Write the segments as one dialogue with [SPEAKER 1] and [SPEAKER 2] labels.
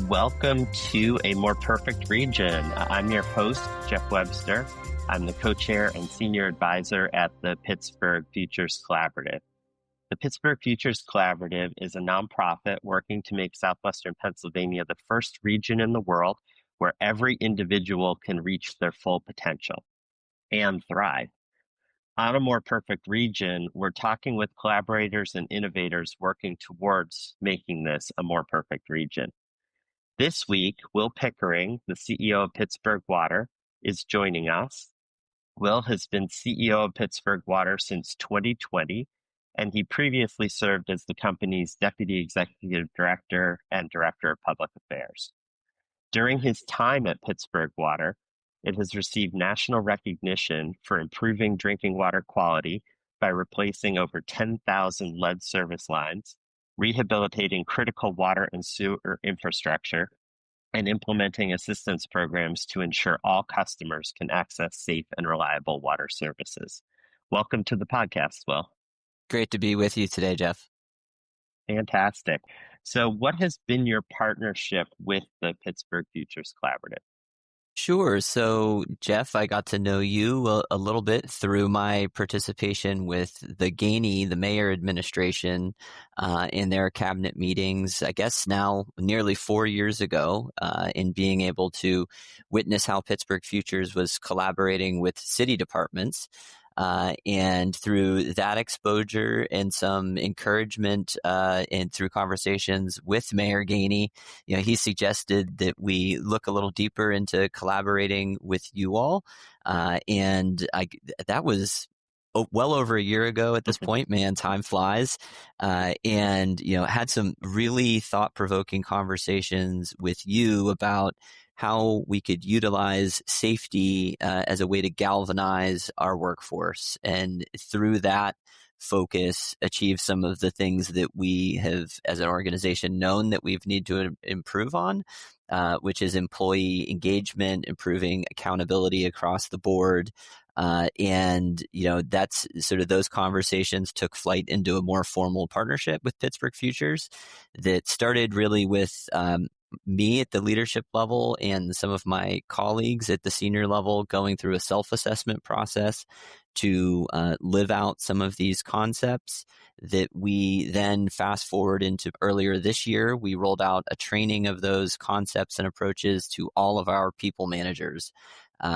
[SPEAKER 1] Welcome to A More Perfect Region. I'm your host, Geoff Webster. I'm the co-chair and senior advisor at the Pittsburgh Futures Collaborative. The Pittsburgh Futures Collaborative is a nonprofit working to make Southwestern Pennsylvania the first region in the world where every individual can reach their full potential and thrive. On A More Perfect Region, we're talking with collaborators and innovators working towards making this a more perfect region. This week, Will Pickering, the CEO of Pittsburgh Water, is joining us. Will has been CEO of Pittsburgh Water since 2020, and he previously served as the company's Deputy Executive Director and Director of Public Affairs. During his time at Pittsburgh Water, it has received national recognition for improving drinking water quality by replacing over 10,000 lead service lines, rehabilitating critical water and sewer infrastructure, and implementing assistance programs to ensure all customers can access safe and reliable water services. Welcome to the podcast, Will.
[SPEAKER 2] Great to be with you today, Geoff.
[SPEAKER 1] Fantastic. So what has been your partnership with the Pittsburgh Futures Collaborative?
[SPEAKER 2] Sure. So, Geoff, I got to know you a little bit through my participation with the Gainey, the mayor administration, in their cabinet meetings, I guess now nearly 4 years ago, in being able to witness how Pittsburgh Futures was collaborating with city departments. And through that exposure and some encouragement and through conversations with Mayor Gainey, he suggested that we look a little deeper into collaborating with you all. And that was well over a year ago at this point. Man, time flies. And had some really thought-provoking conversations with you about how we could utilize safety as a way to galvanize our workforce, and through that focus, achieve some of the things that we have, as an organization, known that we've need to improve on, which is employee engagement, improving accountability across the board. And that's sort of those conversations took flight into a more formal partnership with Pittsburgh Futures that started really with me at the leadership level and some of my colleagues at the senior level going through a self-assessment process to live out some of these concepts that we then fast forward into earlier this year. We rolled out a training of those concepts and approaches to all of our people managers.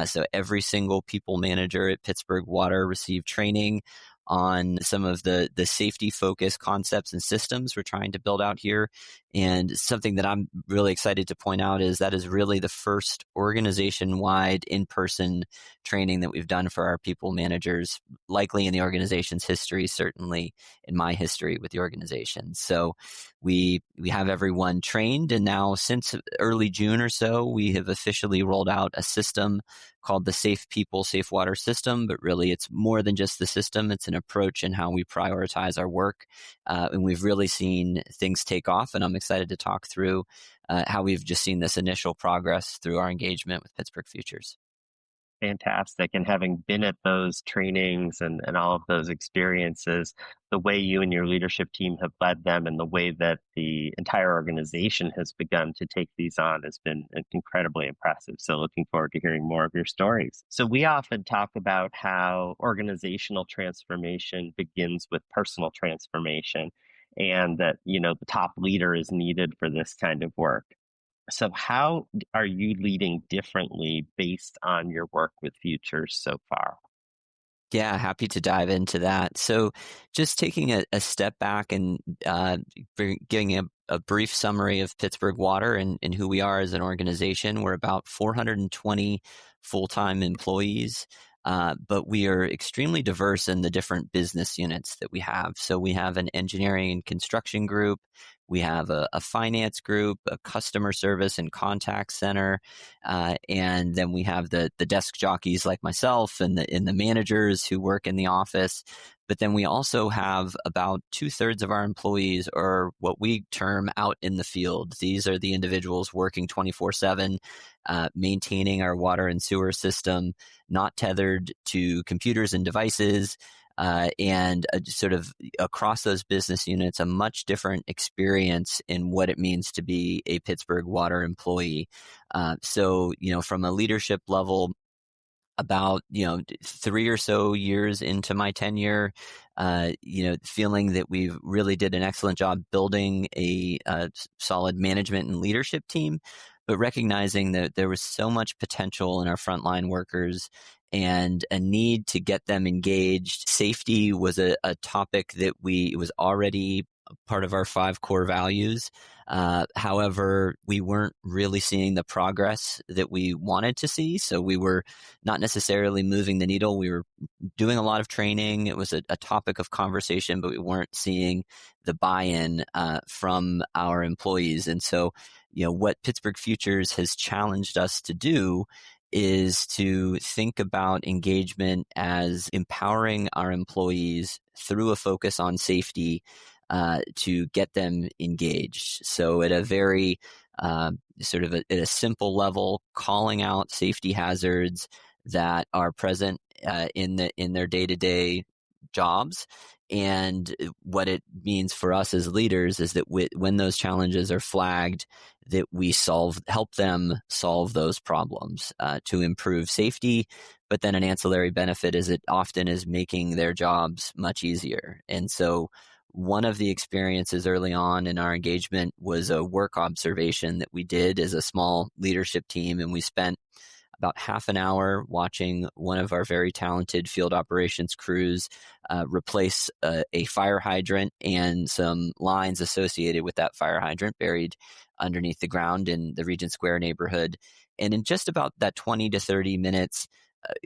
[SPEAKER 2] So every single people manager at Pittsburgh Water received training on some of the safety-focused concepts and systems we're trying to build out here. And something that I'm really excited to point out is that is really the first organization-wide in-person training that we've done for our people managers, likely in the organization's history, certainly in my history with the organization. So we have everyone trained, and now since early June or so, we have officially rolled out a system called the Safe People, Safe Water System, but really it's more than just the system. It's an approach in how we prioritize our work. And we've really seen things take off, and I'm excited to talk through how we've just seen this initial progress through our engagement with Pittsburgh Futures.
[SPEAKER 1] Fantastic. And having been at those trainings and all of those experiences, the way you and your leadership team have led them and the way that the entire organization has begun to take these on has been incredibly impressive. So looking forward to hearing more of your stories. So we often talk about how organizational transformation begins with personal transformation, and that, the top leader is needed for this kind of work. So how are you leading differently based on your work with Futures so far?
[SPEAKER 2] Yeah, happy to dive into that. So just taking a step back and giving a brief summary of Pittsburgh Water and who we are as an organization. We're about 420 full-time employees, but we are extremely diverse in the different business units that we have. So we have an engineering and construction group. We have a finance group, a customer service and contact center, and then we have the desk jockeys like myself and the managers who work in the office. But then we also have about 2/3 of our employees are what we term out in the field. These are the individuals working 24/7, maintaining our water and sewer system, not tethered to computers and devices, and sort of across those business units, a much different experience in what it means to be a Pittsburgh Water employee. So, from a leadership level, about 3 or so years into my tenure, feeling that we really did an excellent job building a solid management and leadership team, but recognizing that there was so much potential in our frontline workers and a need to get them engaged. Safety was a topic that it was already part of our 5 core values. However, we weren't really seeing the progress that we wanted to see. So we were not necessarily moving the needle. We were doing a lot of training. It was a topic of conversation, but we weren't seeing the buy-in from our employees. And so, what Pittsburgh Futures has challenged us to do is to think about engagement as empowering our employees through a focus on safety to get them engaged. So at a very sort of at a simple level, calling out safety hazards that are present in their day-to-day jobs. And what it means for us as leaders is that when those challenges are flagged, that we help them solve those problems to improve safety. But then an ancillary benefit is it often is making their jobs much easier. And so one of the experiences early on in our engagement was a work observation that we did as a small leadership team. And we spent about half an hour watching one of our very talented field operations crews replace a fire hydrant and some lines associated with that fire hydrant buried underneath the ground in the Regent Square neighborhood. And in just about that 20 to 30 minutes,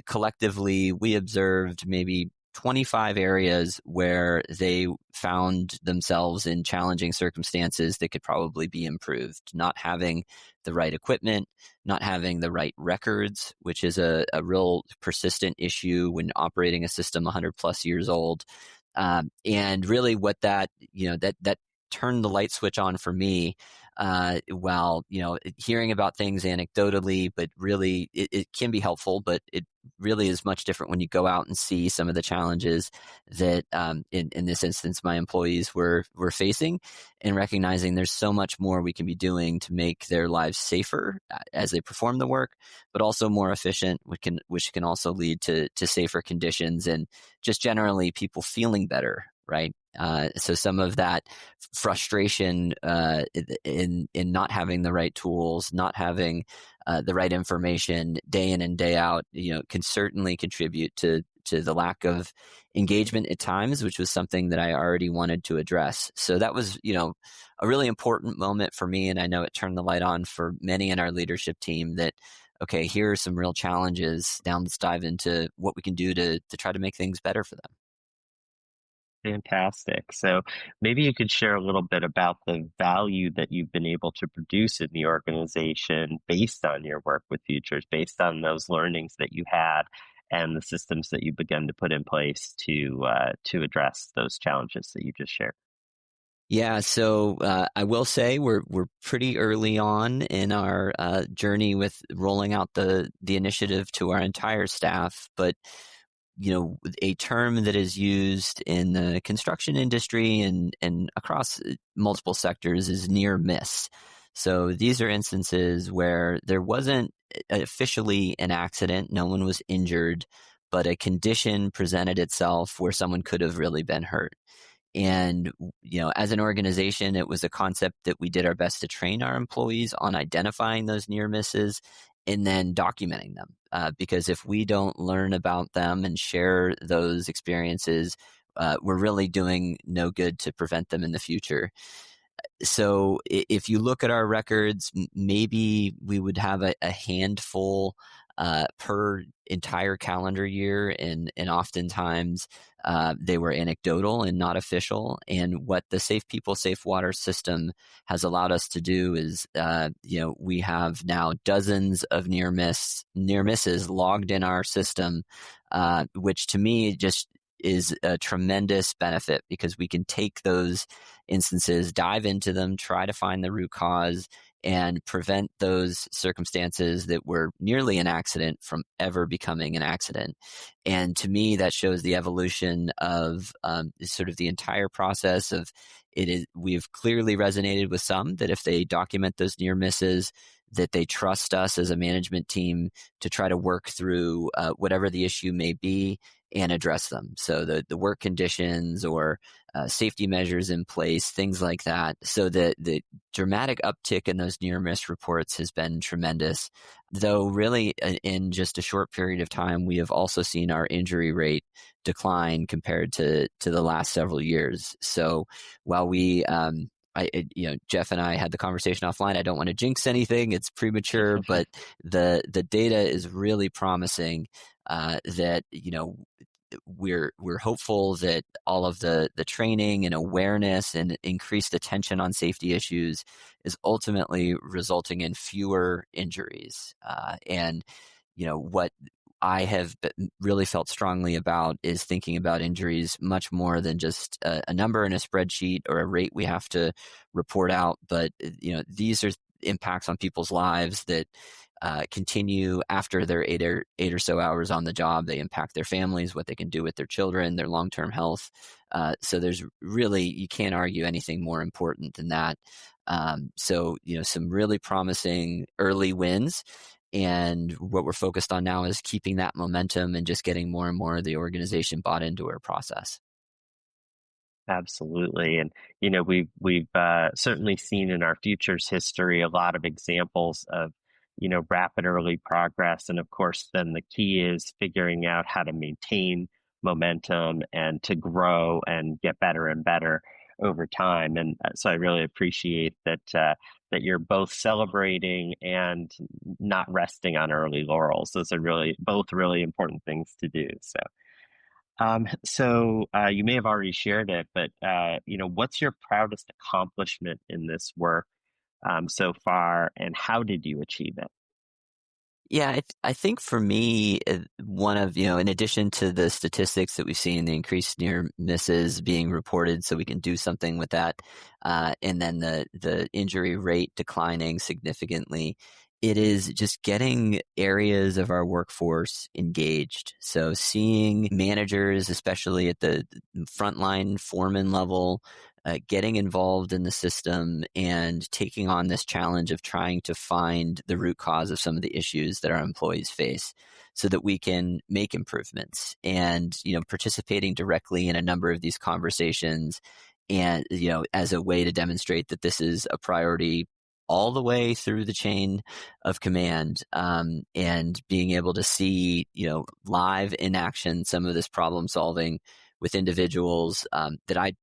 [SPEAKER 2] collectively, we observed maybe 25 areas where they found themselves in challenging circumstances that could probably be improved. Not having the right equipment, not having the right records, which is a real persistent issue when operating a system 100 plus years old. And really what that turned the light switch on for me, while, hearing about things anecdotally, but really it can be helpful, but it really is much different when you go out and see some of the challenges that, in this instance, my employees were facing, and recognizing there's so much more we can be doing to make their lives safer as they perform the work, but also more efficient, which can also lead to safer conditions and just generally people feeling better, right? So some of that frustration in not having the right tools, not having the right information day in and day out, can certainly contribute to the lack of engagement at times, which was something that I already wanted to address. So that was, a really important moment for me. And I know it turned the light on for many in our leadership team that, okay, here are some real challenges. Now let's dive into what we can do to try to make things better for them.
[SPEAKER 1] Fantastic. So maybe you could share a little bit about the value that you've been able to produce in the organization based on your work with Futures, based on those learnings that you had and the systems that you began to put in place to address those challenges that you just shared.
[SPEAKER 2] Yeah, so I will say we're pretty early on in our journey with rolling out the initiative to our entire staff, but a term that is used in the construction industry and across multiple sectors is near miss. So these are instances where there wasn't officially an accident, no one was injured, but a condition presented itself where someone could have really been hurt. And, as an organization, it was a concept that we did our best to train our employees on identifying those near misses and then documenting them. Because if we don't learn about them and share those experiences, we're really doing no good to prevent them in the future. So if you look at our records, maybe we would have a handful per entire calendar year, and oftentimes they were anecdotal and not official. And what the Safe People, Safe Water system has allowed us to do is, we have now dozens of near misses logged in our system, which to me just is a tremendous benefit because we can take those instances, dive into them, try to find the root cause, and prevent those circumstances that were nearly an accident from ever becoming an accident. And to me, that shows the evolution of sort of the entire process of it is. We've clearly resonated with some that if they document those near misses, that they trust us as a management team to try to work through whatever the issue may be and address them. So the work conditions or safety measures in place, things like that. So the dramatic uptick in those near miss reports has been tremendous. Though really in just a short period of time, we have also seen our injury rate decline compared to the last several years. So while we Geoff and I had the conversation offline. I don't want to jinx anything; it's premature, but the data is really promising. That we're hopeful that all of the training and awareness and increased attention on safety issues is ultimately resulting in fewer injuries. And what I have really felt strongly about is thinking about injuries much more than just a number in a spreadsheet or a rate we have to report out. But these are impacts on people's lives that continue after their eight or so hours on the job. They impact their families, what they can do with their children, their long-term health. So there's really, you can't argue anything more important than that. So some really promising early wins. And what we're focused on now is keeping that momentum and just getting more and more of the organization bought into our process.
[SPEAKER 1] Absolutely. And, we've certainly seen in our futures history a lot of examples of, rapid early progress. And of course, then the key is figuring out how to maintain momentum and to grow and get better and better over time. And so I really appreciate that you're both celebrating and not resting on early laurels. Those are both really important things to do. So you may have already shared it, but what's your proudest accomplishment in this work so far, and how did you achieve it?
[SPEAKER 2] Yeah, I think for me, one of, in addition to the statistics that we've seen, the increased near misses being reported so we can do something with that, and then the injury rate declining significantly, it is just getting areas of our workforce engaged. So seeing managers, especially at the frontline foreman level, getting involved in the system and taking on this challenge of trying to find the root cause of some of the issues that our employees face so that we can make improvements, and participating directly in a number of these conversations, and as a way to demonstrate that this is a priority all the way through the chain of command, and being able to see live in action some of this problem solving with individuals that I,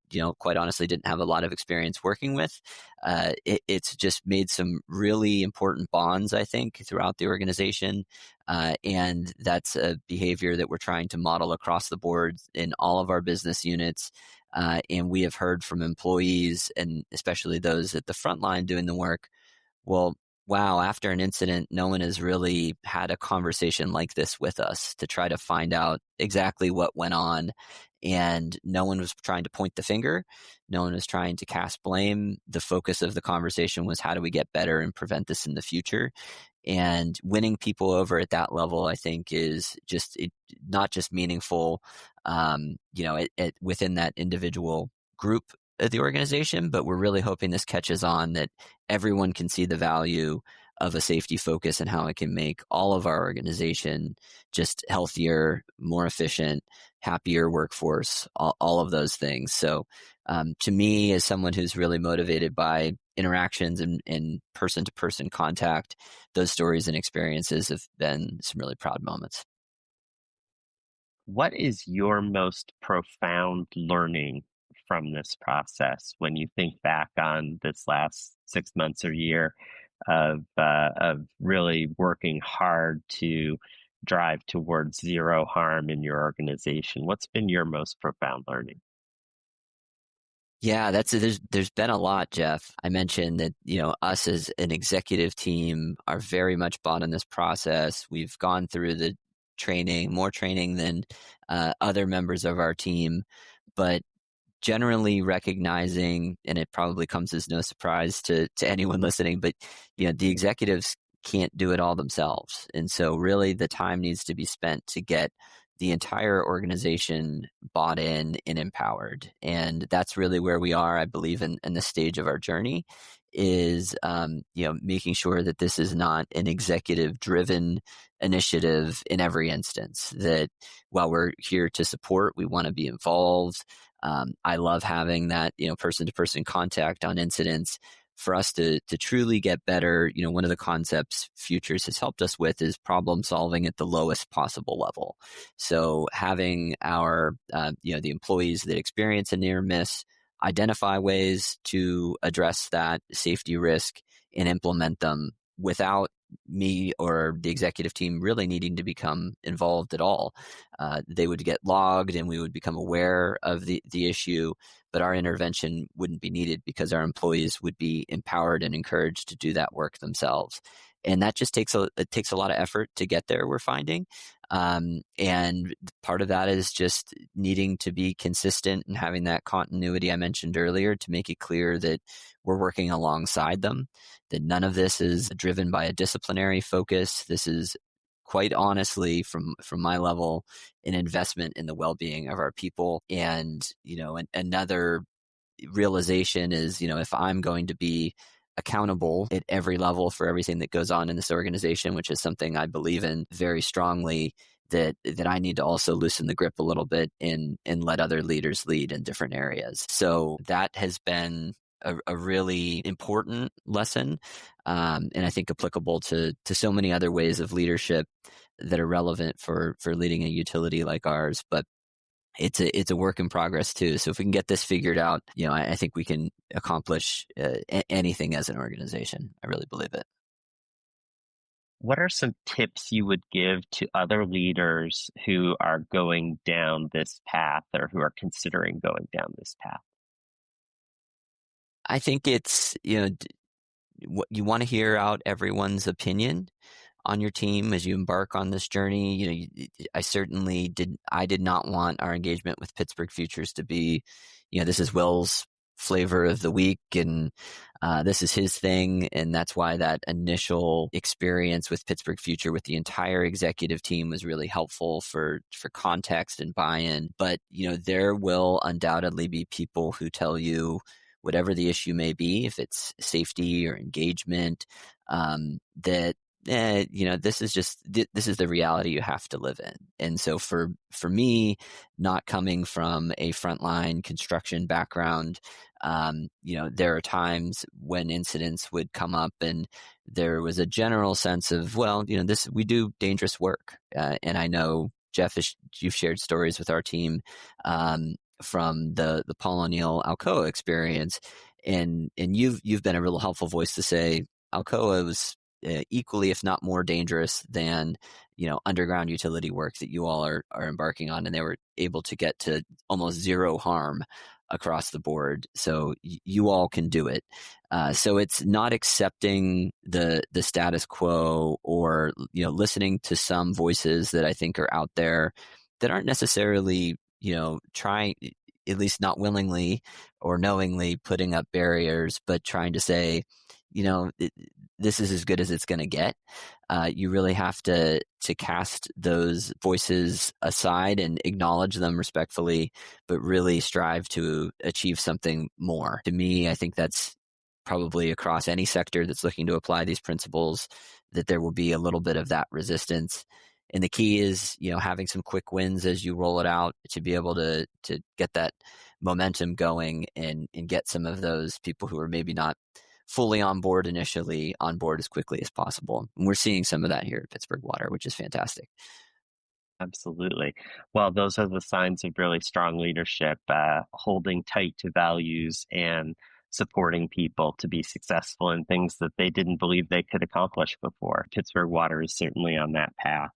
[SPEAKER 2] quite honestly didn't have a lot of experience working with. It's just made some really important bonds, I think, throughout the organization. And that's a behavior that we're trying to model across the board in all of our business units. And we have heard from employees, and especially those at the front line doing the work, well, wow, after an incident, no one has really had a conversation like this with us to try to find out exactly what went on. And no one was trying to point the finger. No one was trying to cast blame. The focus of the conversation was, how do we get better and prevent this in the future? And winning people over at that level, I think, is just not just meaningful, within that individual group of the organization, but we're really hoping this catches on, that everyone can see the value of a safety focus and how it can make all of our organization just healthier, more efficient, happier workforce, all of those things. So to me, as someone who's really motivated by interactions and person-to-person contact, those stories and experiences have been some really proud moments.
[SPEAKER 1] What is your most profound learning from this process when you think back on this last 6 months or year of really working hard to drive towards zero harm in your organization? What's been your most profound learning?
[SPEAKER 2] Yeah, there's been a lot, Geoff. I mentioned that, us as an executive team are very much bought in this process. We've gone through the training, more training than other members of our team, but generally recognizing, and it probably comes as no surprise to anyone listening, but the executives can't do it all themselves. And so really the time needs to be spent to get the entire organization bought in and empowered. And that's really where we are, I believe, in this stage of our journey, is making sure that this is not an executive driven initiative in every instance, that while we're here to support, we want to be involved. I love having that person to person contact on incidents. For us to truly get better, one of the concepts Futures has helped us with is problem solving at the lowest possible level. So having our the employees that experience a near miss identify ways to address that safety risk and implement them without me or the executive team really needing to become involved at all. They would get logged and we would become aware of the issue, but our intervention wouldn't be needed because our employees would be empowered and encouraged to do that work themselves. And that just takes a lot of effort to get there, we're finding. And part of that is just needing to be consistent and having that continuity I mentioned earlier to make it clear that we're working alongside them, that none of this is driven by a disciplinary focus. This is quite honestly, from my level, an investment in the well-being of our people. And, another realization is, if I'm going to be accountable at every level for everything that goes on in this organization, which is something I believe in very strongly, that I need to also loosen the grip a little bit and let other leaders lead in different areas. So that has been a really important lesson, and I think applicable to so many other ways of leadership that are relevant for leading a utility like ours. But it's a work in progress too. So if we can get this figured out, I think we can accomplish anything as an organization. I really believe it.
[SPEAKER 1] What are some tips you would give to other leaders who are going down this path or who are considering going down this path?
[SPEAKER 2] I think it's, what you want to hear out everyone's opinion on your team as you embark on this journey. I certainly did not want our engagement with Pittsburgh Futures to be, this is Will's flavor of the week and this is his thing. And that's why that initial experience with Pittsburgh Future with the entire executive team was really helpful for context and buy-in. But, there will undoubtedly be people who tell you, whatever the issue may be, if it's safety or engagement, that this is the reality you have to live in. And so for me, not coming from a frontline construction background, there are times when incidents would come up and there was a general sense of, we do dangerous work. And I know, Geoff, you've shared stories with our team from the Paul O'Neill Alcoa experience, and you've been a real helpful voice to say Alcoa was equally, if not more dangerous than underground utility work that you all are embarking on, and they were able to get to almost zero harm across the board. So you all can do it. So it's not accepting the status quo or listening to some voices that I think are out there that aren't necessarily trying, at least not willingly or knowingly, putting up barriers, but trying to say, this is as good as it's going to get. You really have to cast those voices aside and acknowledge them respectfully, but really strive to achieve something more. To me, I think that's probably across any sector that's looking to apply these principles, that there will be a little bit of that resistance. And the key is, having some quick wins as you roll it out to be able to get that momentum going and get some of those people who are maybe not fully on board initially on board as quickly as possible. And we're seeing some of that here at Pittsburgh Water, which is fantastic.
[SPEAKER 1] Absolutely. Well, those are the signs of really strong leadership, holding tight to values and supporting people to be successful in things that they didn't believe they could accomplish before. Pittsburgh Water is certainly on that path.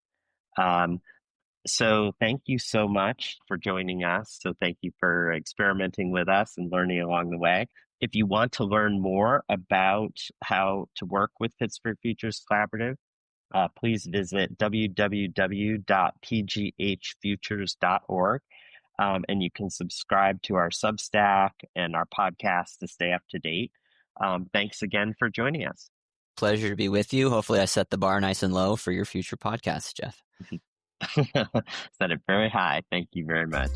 [SPEAKER 1] So thank you so much for joining us. So thank you for experimenting with us and learning along the way. If you want to learn more about how to work with Pittsburgh Futures Collaborative, please visit www.pghfutures.org. and you can subscribe to our Substack and our podcast to stay up to date. Thanks again for joining us.
[SPEAKER 2] Pleasure to be with you. Hopefully I set the bar nice and low for your future podcast, Geoff.
[SPEAKER 1] Set it very high. Thank you very much.